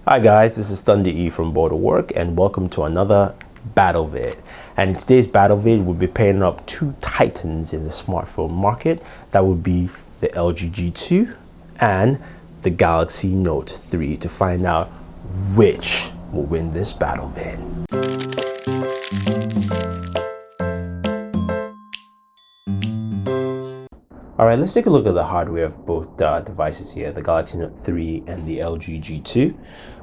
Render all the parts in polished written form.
Hi guys, this is Thunder E from Booredatwork and welcome to another battle vid. And in today's battle vid, we'll be pairing up two titans in the smartphone market. That would be the LG G2 and the Galaxy Note 3 to find out which will win this battle vid. Alright, let's take a look at the hardware of both devices here, the Galaxy Note 3 and the LG G2.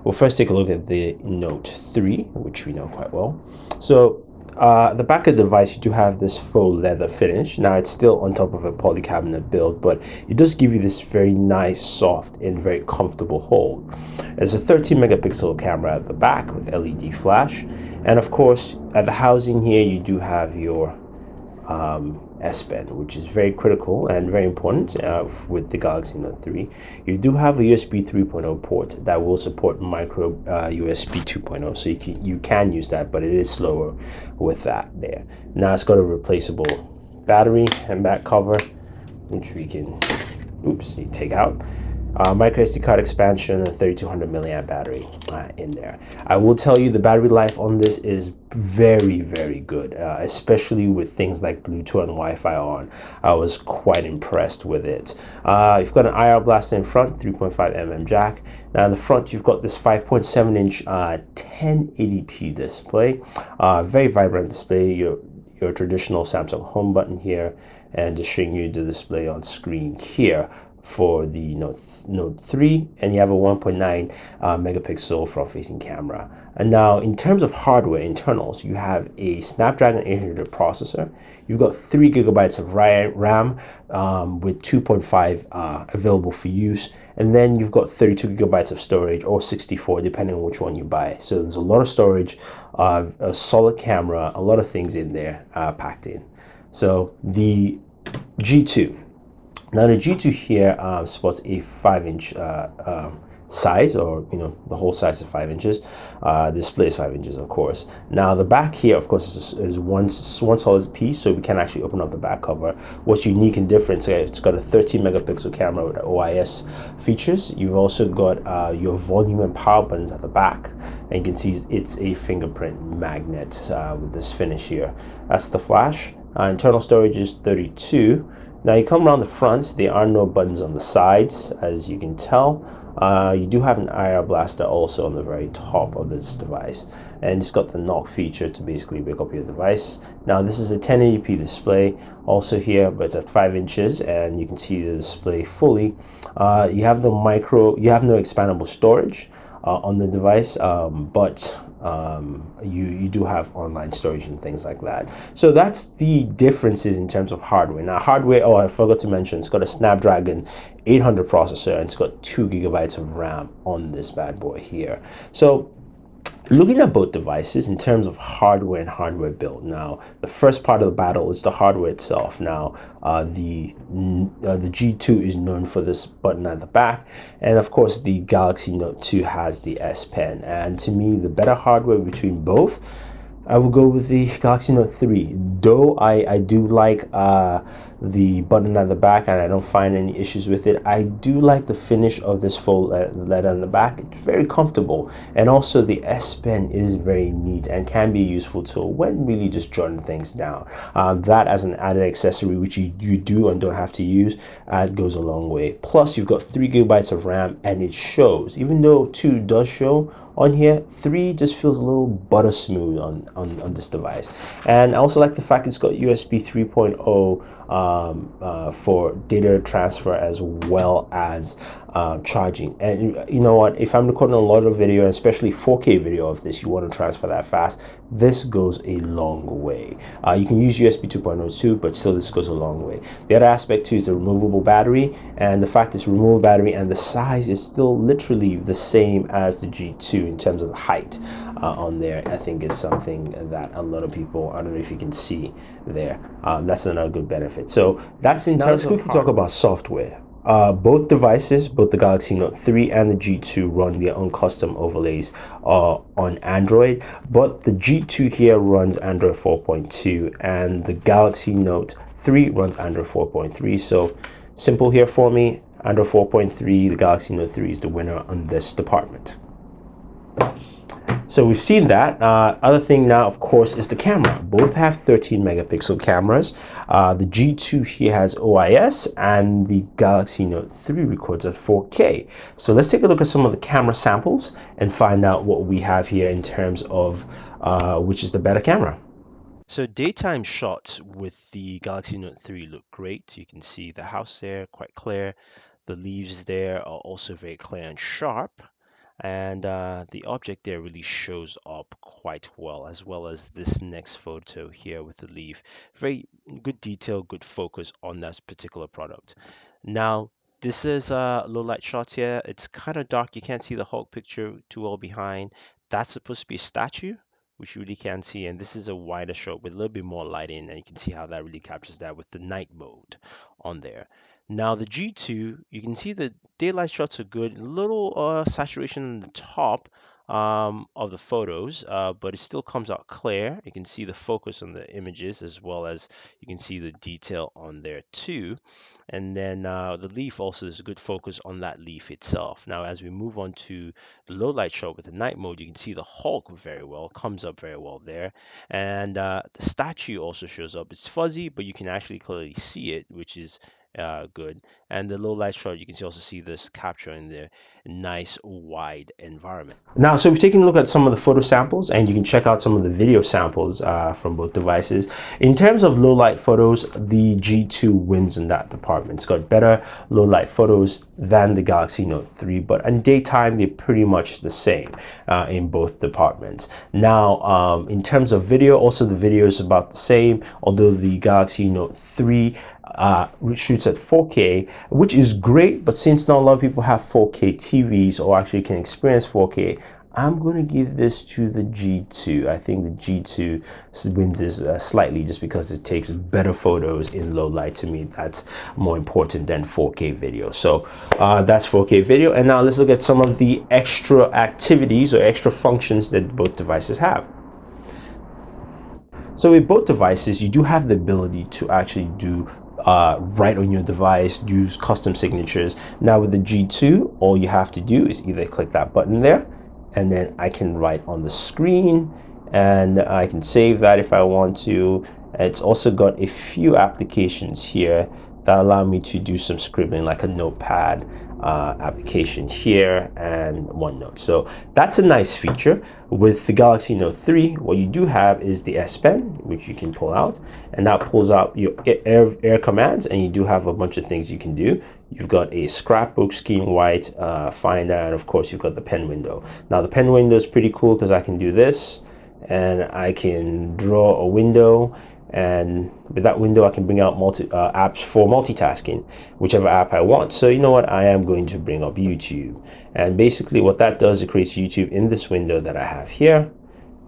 We'll first take a look at the Note 3, which we know quite well. So, the back of the device, you do have this faux leather finish. Now, it's still on top of a polycarbonate build, but it does give you this very nice, soft, and very comfortable hold. There's a 13 megapixel camera at the back with LED flash. And of course, at the housing here, you do have your S Pen, which is very critical and very important with the Galaxy Note 3. You do have a USB 3.0 port that will support micro USB 2.0, so you can use that, but it is slower with that there. Now it's got a replaceable battery and back cover, which we can take out. Micro SD card expansion and 3200 milliamp battery in there. I will tell you the battery life on this is very, very good, especially with things like Bluetooth and Wi-Fi on. I was quite impressed with it. You've got an IR blaster in front, 3.5mm jack. Now in the front, you've got this 5.7 inch 1080p display. Very vibrant display. Your traditional Samsung home button here, and just showing you the display on screen here for the Note 3, and you have a 1.9 megapixel front-facing camera. And now in terms of hardware internals, you have a Snapdragon 800 processor. You've got 3 gigabytes of RAM with 2.5 available for use, and then you've got 32 gigabytes of storage, or 64 depending on which one you buy. So there's a lot of storage, a solid camera, a lot of things in there packed in. So the G2. Now the G2 here sports a 5-inch size, or the whole size is 5 inches. Display is 5 inches, of course. Now the back here, of course, is one solid piece, so we can actually open up the back cover. What's unique and different? It's got a 13 megapixel camera with OIS features. You've also got your volume and power buttons at the back, and you can see it's a fingerprint magnet with this finish here. That's the flash. Internal storage is 32. Now you come around the front, there are no buttons on the sides, as you can tell. You do have an IR blaster also on the very top of this device, and it's got the knock feature to basically wake up your device. Now this is a 1080p display also here, but it's at 5 inches, and you can see the display fully. You have no expandable storage on the device, but you do have online storage and things like that. So that's the differences in terms of hardware. Now hardware, I forgot to mention, it's got a Snapdragon 800 processor, and it's got 2 gigabytes of RAM on this bad boy here. So looking at both devices in terms of hardware and hardware build, now the first part of the battle is the hardware itself. Now the G2 is known for this button at the back, and of course the Galaxy Note 2 has the S Pen. And to me, the better hardware between both, I will go with the Galaxy Note 3. Though I do like the button at the back, and I don't find any issues with it. I do like the finish of this faux leather on the back. It's very comfortable, and also the S Pen is very neat and can be a useful tool when really just jotting things down. That as an added accessory, which you do and don't have to use, goes a long way. Plus, you've got 3 gigabytes of RAM, and it shows. Even though 2 does show on here, 3 just feels a little butter smooth on this device. And I also like the fact it's got USB 3.0 for data transfer, as well as charging. And you know what, if I'm recording a lot of video, especially 4K video of this, you want to transfer that fast, this goes a long way. You can use USB 2.0 too, but still this goes a long way. The other aspect too is the removable battery, and the fact it's removable battery and the size is still literally the same as the G2 in terms of the height on there. I think is something that a lot of people, I don't know if you can see there, that's another good benefit. So that's in terms. Now let's quickly talk about software. Both devices, both the Galaxy Note 3 and the G2, run their own custom overlays on Android, but the G2 here runs Android 4.2 and the Galaxy Note 3 runs Android 4.3. So simple here for me, Android 4.3, the Galaxy Note 3 is the winner on this department. So we've seen that. Other thing now, of course, is the camera. Both have 13 megapixel cameras. The G2 here has OIS, and the Galaxy Note 3 records at 4K. So let's take a look at some of the camera samples and find out what we have here in terms of which is the better camera. So daytime shots with the Galaxy Note 3 look great. You can see the house there quite clear. The leaves there are also very clear and sharp. And the object there really shows up quite well as this next photo here with the leaf. Very good detail, good focus on that particular product. Now, this is low light shots here. It's kind of dark. You can't see the Hulk picture too well behind. That's supposed to be a statue, which you really can't see. And this is a wider shot with a little bit more lighting, and you can see how that really captures that with the night mode on there. Now the G2, you can see the daylight shots are good, a little saturation on the top of the photos, but it still comes out clear. You can see the focus on the images as well as you can see the detail on there too. And then the leaf also is a good focus on that leaf itself. Now as we move on to the low light shot with the night mode, you can see the Hulk very well, comes up very well there. And the statue also shows up. It's fuzzy, but you can actually clearly see it, which is good. And the low light shot, you can also see this capture in the nice wide environment. Now, so we've taken a look at some of the photo samples, and you can check out some of the video samples from both devices. In terms of low light photos, the G2 wins in that department. It's got better low light photos than the Galaxy Note 3, but in daytime, they're pretty much the same in both departments. Now, in terms of video, also the video is about the same, although the Galaxy Note 3 shoots at 4K, which is great, but since not a lot of people have 4K TVs or actually can experience 4K, I'm going to give this to the G2. I think the G2 wins this slightly just because it takes better photos in low light. To me, that's more important than 4K video. So that's 4K video. And now let's look at some of the extra activities or extra functions that both devices have. So with both devices, you do have the ability to actually do write on your device, use custom signatures. Now with the G2, all you have to do is either click that button there, and then I can write on the screen, and I can save that if I want to. It's also got a few applications here that allow me to do some scribbling, like a notepad application here and OneNote. So that's a nice feature. With the Galaxy Note 3, what you do have is the S Pen, which you can pull out, and that pulls out your air commands, and you do have a bunch of things you can do. You've got a scrapbook, scheme white, finder, and of course you've got the pen window. Now the pen window is pretty cool because I can do this, and I can draw a window, and with that window I can bring out apps for multitasking, whichever app I want. So you know what, I am going to bring up YouTube, and basically what that does, it creates YouTube in this window that I have here.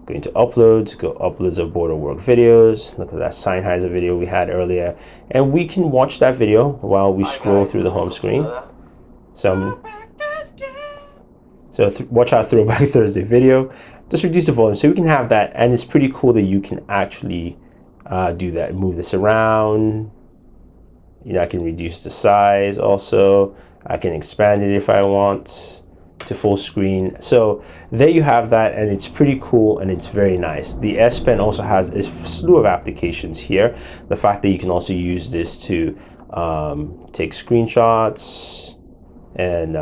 Going to uploads, go uploads of Booredatwork videos. Look at that Sennheiser video we had earlier, and we can watch that video while we scroll through the home screen. So watch our Throwback Thursday video. Just reduce the volume so we can have that, and it's pretty cool that you can actually do that. Move this around. You know, I can reduce the size also. I can expand it if I want to full screen. So there you have that, and it's pretty cool and it's very nice. The S Pen also has a slew of applications here. The fact that you can also use this to take screenshots and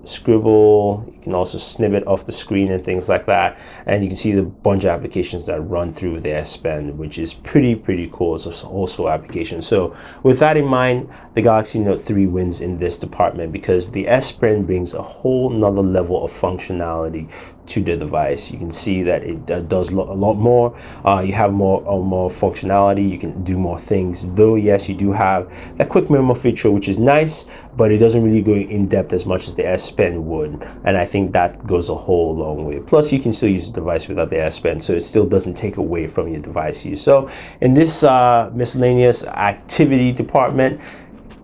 scribble. You can also snip it off the screen and things like that, and you can see the bunch of applications that run through the S Pen, which is pretty cool. It's also applications. So with that in mind, the Galaxy Note 3 wins in this department because the S Pen brings a whole nother level of functionality to the device. You can see that it does a lot more. You have more functionality. You can do more things, though yes, you do have that quick memo feature, which is nice, but it doesn't really go in depth as much as the S Pen would, and I think that goes a whole long way. Plus you can still use the device without the S Pen, so it still doesn't take away from your device use. So in this miscellaneous activity department,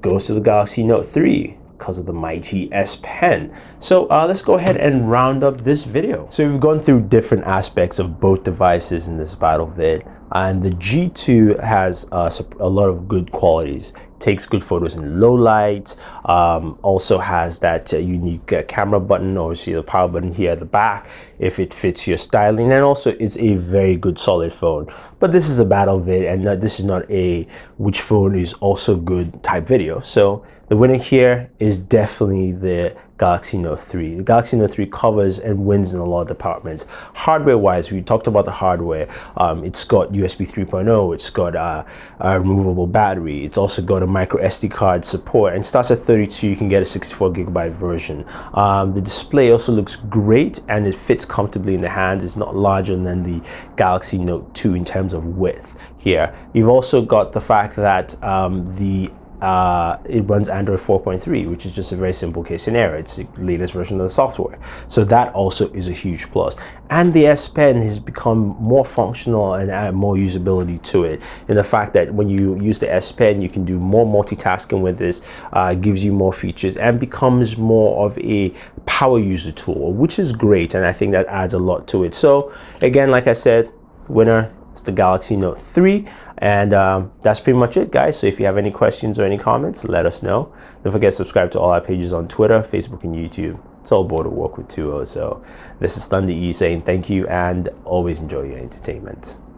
goes to the Galaxy Note 3 because of the mighty S Pen. So let's go ahead and round up this video. So we've gone through different aspects of both devices in this battle vid. And the G2 has a lot of good qualities. Takes good photos in low light, also has that unique camera button, or see the power button here at the back if it fits your styling, and also it's a very good solid phone. But this is a battle vid, and this is not a which phone is also good type video. So the winner here is definitely the Galaxy Note 3. The Galaxy Note 3 covers and wins in a lot of departments. Hardware-wise, we talked about the hardware. It's got USB 3.0. It's got a removable battery. It's also got a micro SD card support, and starts at 32. You can get a 64GB version. The display also looks great, and it fits comfortably in the hands. It's not larger than the Galaxy Note 2 in terms of width here. You've also got the fact that it runs Android 4.3, which is just a very simple case scenario. It's the latest version of the software. So that also is a huge plus. And the S Pen has become more functional and add more usability to it, in the fact that when you use the S Pen, you can do more multitasking with this, gives you more features, and becomes more of a power user tool, which is great. And I think that adds a lot to it. So again, like I said, winner, it's the Galaxy Note 3. And that's pretty much it, guys. So if you have any questions or any comments, let us know. Don't forget to subscribe to all our pages on Twitter, Facebook, and YouTube. It's all Booredatwork with 2 O's. So this is Thunder E saying thank you, and always enjoy your entertainment.